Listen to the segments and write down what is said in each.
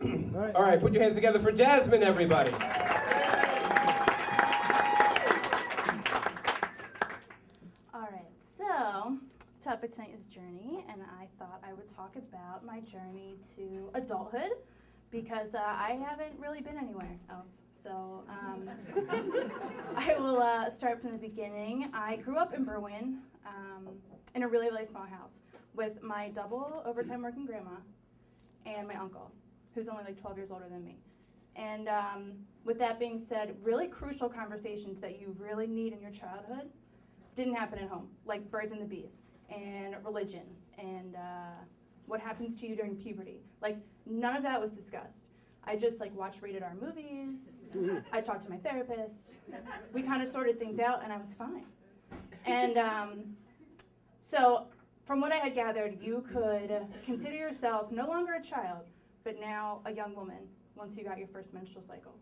All right, put your hands together for Jasmine, everybody. All right, so the topic tonight is journey, and I thought I would talk about my journey to adulthood because I haven't really been anywhere else. So I will start from the beginning. I grew up in Berwyn in a really, really small house with my double overtime working grandma and my uncle, who's only like 12 years older than me. And with that being said, really crucial conversations that you really need in your childhood didn't happen at home, like birds and the bees, and religion, and what happens to you during puberty. Like, none of that was discussed. I just like watched rated R movies, I talked to my therapist, we kind of sorted things out, and I was fine. And so, from what I had gathered, you could consider yourself no longer a child, but now a young woman once you got your first menstrual cycle.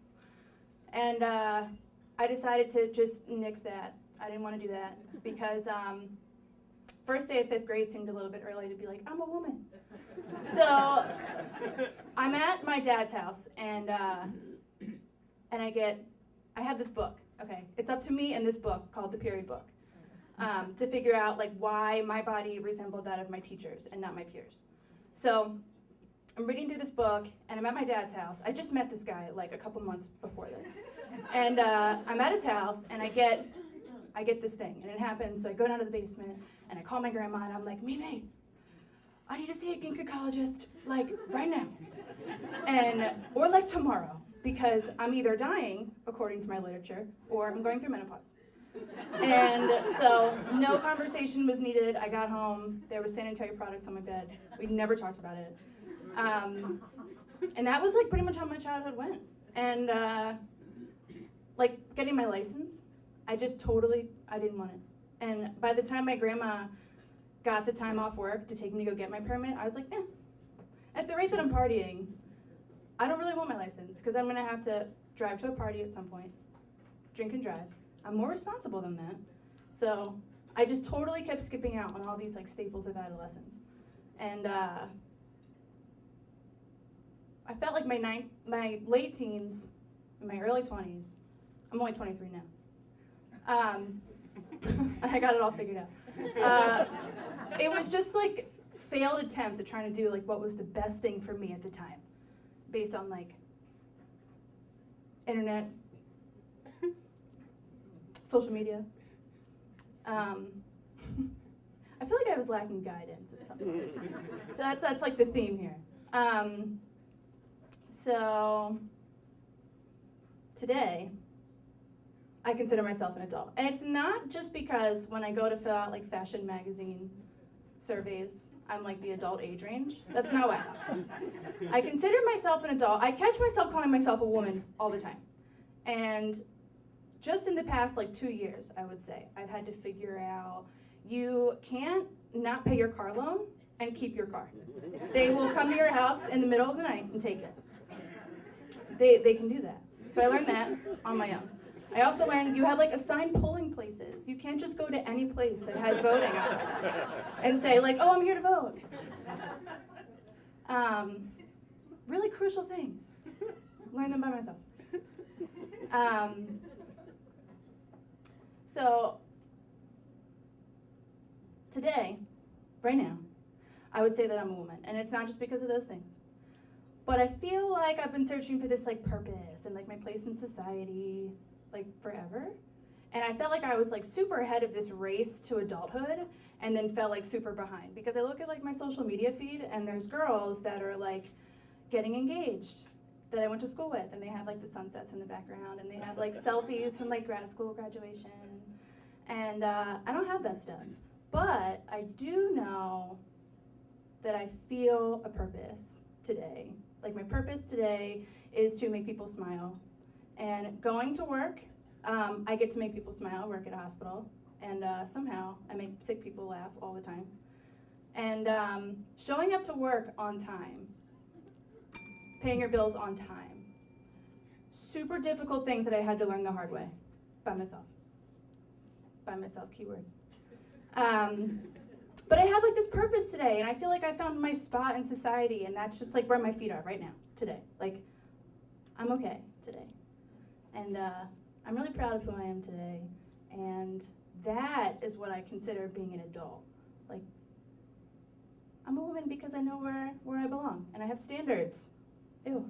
And I decided to just nix that. I didn't want to do that because first day of 5th grade seemed a little bit early to be like, I'm a woman. So I'm at my dad's house, and I have this book. Okay, it's up to me and this book called the Period Book to figure out like why my body resembled that of my teachers and not my peers. So I'm reading through this book, and I'm at my dad's house. I just met this guy like a couple months before this, and I'm at his house, and I get this thing, and it happens. So I go down to the basement, and I call my grandma, and I'm like, Mimi, I need to see a gynecologist, like, right now. Or like tomorrow, because I'm either dying, according to my literature, or I'm going through menopause. And so no conversation was needed. I got home, there were sanitary products on my bed. We never talked about it. And that was like pretty much how my childhood went. And like getting my license, I didn't want it. And by the time my grandma got the time off work to take me to go get my permit, I was like, at the rate that I'm partying, I don't really want my license because I'm gonna have to drive to a party at some point, drink and drive. I'm more responsible than that. So I just totally kept skipping out on all these like staples of adolescence. And I felt like my late teens, and my early 20s, I'm only 23 now. I got it all figured out. It was just like failed attempts at trying to do like what was the best thing for me at the time, based on like internet, social media. I feel like I was lacking guidance at some point. So that's like the theme here. So today, I consider myself an adult. And it's not just because when I go to fill out like fashion magazine surveys, I'm like the adult age range. That's not why. I consider myself an adult. I catch myself calling myself a woman all the time. And just in the past like 2 years, I would say, I've had to figure out you can't not pay your car loan and keep your car. They will come to your house in the middle of the night and take it. They can do that. So I learned that on my own. I also learned you have like assigned polling places. You can't just go to any place that has voting outside and say like, oh, I'm here to vote. Really crucial things. Learn them by myself. So today, right now, I would say that I'm a woman, and it's not just because of those things. But I feel like I've been searching for this like purpose and like my place in society like forever. And I felt like I was like super ahead of this race to adulthood and then felt like super behind because I look at like my social media feed and there's girls that are like getting engaged that I went to school with, and they have like the sunsets in the background, and they have like selfies from like grad school graduation. And I don't have that stuff. But I do know that I feel a purpose today. Like my purpose today is to make people smile. And going to work, I get to make people smile, work at a hospital, and somehow I make sick people laugh all the time. And showing up to work on time, paying your bills on time. Super difficult things that I had to learn the hard way, by myself. By myself, keyword. But But I have like this purpose today, and I feel like I found my spot in society, and that's just like where my feet are right now, today. Like, I'm okay today. And I'm really proud of who I am today, and that is what I consider being an adult. Like, I'm a woman because I know where I belong, and I have standards. Ew.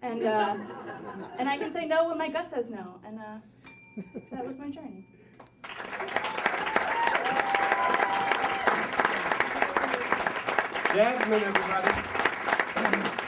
And I can say no when my gut says no, and that was my journey. Jasmann, everybody.